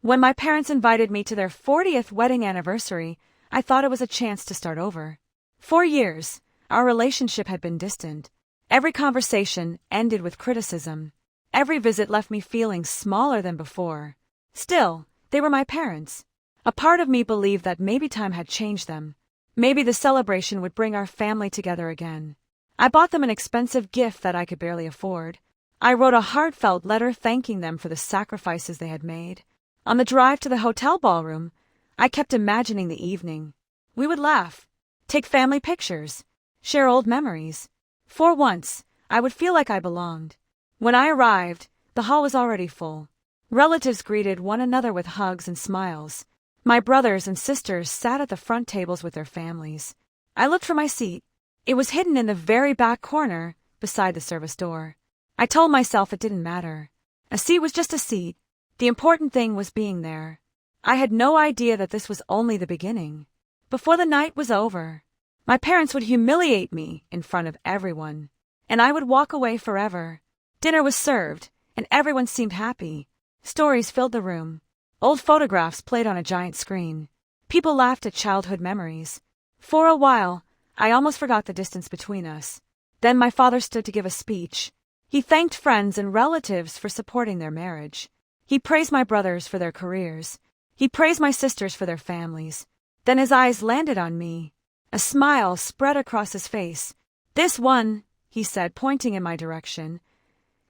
When my parents invited me to their 40th wedding anniversary, I thought it was a chance to start over. For years, our relationship had been distant. Every conversation ended with criticism. Every visit left me feeling smaller than before. Still, they were my parents. A part of me believed that maybe time had changed them. Maybe the celebration would bring our family together again. I bought them an expensive gift that I could barely afford. I wrote a heartfelt letter thanking them for the sacrifices they had made. On the drive to the hotel ballroom, I kept imagining the evening. We would laugh, take family pictures, share old memories. For once, I would feel like I belonged. When I arrived, the hall was already full. Relatives greeted one another with hugs and smiles. My brothers and sisters sat at the front tables with their families. I looked for my seat. It was hidden in the very back corner, beside the service door. I told myself it didn't matter. A seat was just a seat. The important thing was being there. I had no idea that this was only the beginning. Before the night was over, my parents would humiliate me in front of everyone, and I would walk away forever. Dinner was served, and everyone seemed happy. Stories filled the room. Old photographs played on a giant screen. People laughed at childhood memories. For a while, I almost forgot the distance between us. Then my father stood to give a speech. He thanked friends and relatives for supporting their marriage. He praised my brothers for their careers. He praised my sisters for their families. Then his eyes landed on me. A smile spread across his face. "This one," he said, pointing in my direction,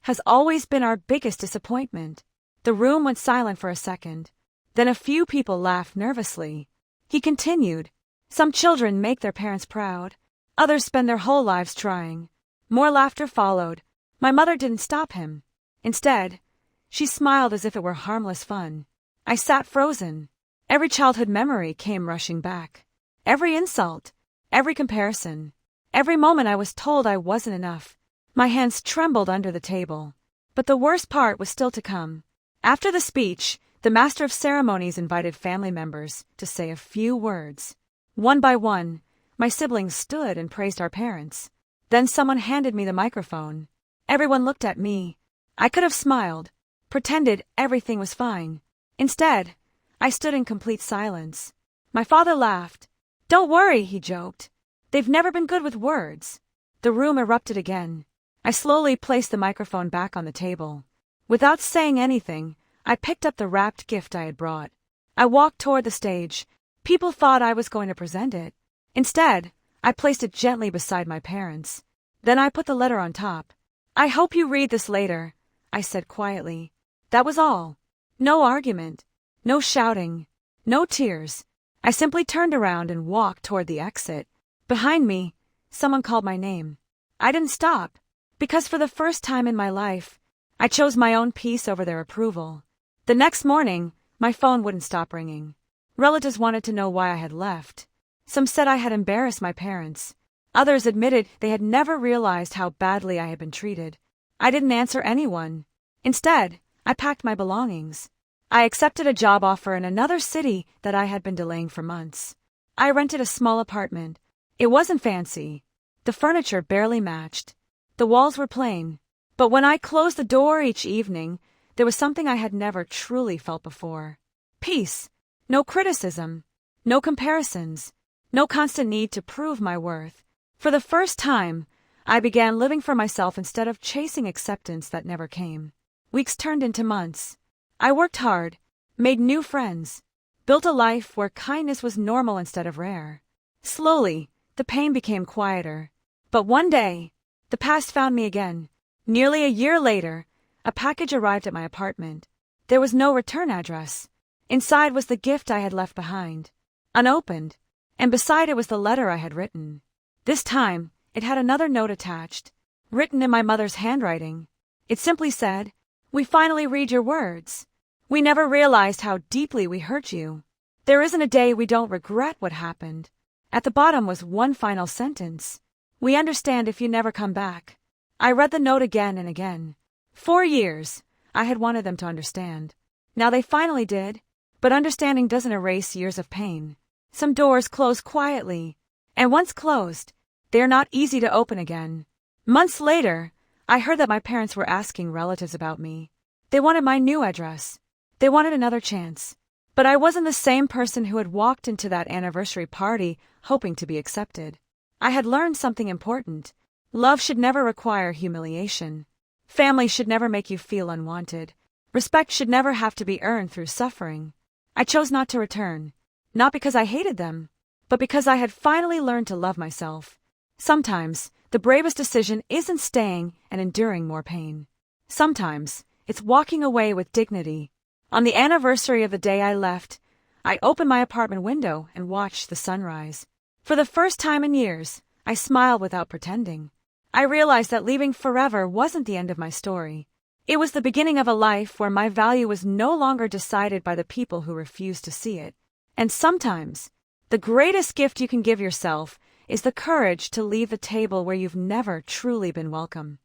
"has always been our biggest disappointment." The room went silent for a second. Then a few people laughed nervously. He continued, "Some children make their parents proud. Others spend their whole lives trying." More laughter followed. My mother didn't stop him. Instead, she smiled as if it were harmless fun. I sat frozen. Every childhood memory came rushing back. Every insult, every comparison, every moment I was told I wasn't enough. My hands trembled under the table. But the worst part was still to come. After the speech, the master of ceremonies invited family members to say a few words. One by one, my siblings stood and praised our parents. Then someone handed me the microphone. Everyone looked at me. I could have smiled, pretended everything was fine. Instead, I stood in complete silence. My father laughed. "Don't worry," he joked. "They've never been good with words." The room erupted again. I slowly placed the microphone back on the table. Without saying anything, I picked up the wrapped gift I had brought. I walked toward the stage. People thought I was going to present it. Instead, I placed it gently beside my parents. Then I put the letter on top. "I hope you read this later," I said quietly. That was all. No argument. No shouting. No tears. I simply turned around and walked toward the exit. Behind me, someone called my name. I didn't stop, because for the first time in my life, I chose my own peace over their approval. The next morning, my phone wouldn't stop ringing. Relatives wanted to know why I had left. Some said I had embarrassed my parents. Others admitted they had never realized how badly I had been treated. I didn't answer anyone. Instead, I packed my belongings. I accepted a job offer in another city that I had been delaying for months. I rented a small apartment. It wasn't fancy. The furniture barely matched. The walls were plain. But when I closed the door each evening, there was something I had never truly felt before. Peace. No criticism. No comparisons. No constant need to prove my worth. For the first time, I began living for myself instead of chasing acceptance that never came. Weeks turned into months. I worked hard, made new friends, built a life where kindness was normal instead of rare. Slowly, the pain became quieter. But one day, the past found me again. Nearly a year later, a package arrived at my apartment. There was no return address. Inside was the gift I had left behind, unopened, and beside it was the letter I had written. This time, it had another note attached, written in my mother's handwriting. It simply said, "We finally read your words. We never realized how deeply we hurt you. There isn't a day we don't regret what happened." At the bottom was one final sentence. "We understand if you never come back." I read the note again and again. For years, I had wanted them to understand. Now they finally did. But understanding doesn't erase years of pain. Some doors close quietly, and once closed, they are not easy to open again. Months later, I heard that my parents were asking relatives about me. They wanted my new address. They wanted another chance. But I wasn't the same person who had walked into that anniversary party hoping to be accepted. I had learned something important. Love should never require humiliation. Family should never make you feel unwanted. Respect should never have to be earned through suffering. I chose not to return, not because I hated them, but because I had finally learned to love myself. Sometimes, the bravest decision isn't staying and enduring more pain. Sometimes, it's walking away with dignity. On the anniversary of the day I left, I opened my apartment window and watched the sunrise. For the first time in years, I smiled without pretending. I realized that leaving forever wasn't the end of my story. It was the beginning of a life where my value was no longer decided by the people who refused to see it. And sometimes, the greatest gift you can give yourself is the courage to leave the table where you've never truly been welcome.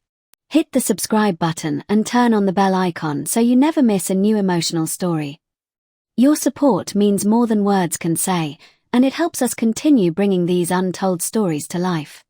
Hit the subscribe button and turn on the bell icon so you never miss a new emotional story. Your support means more than words can say, and it helps us continue bringing these untold stories to life.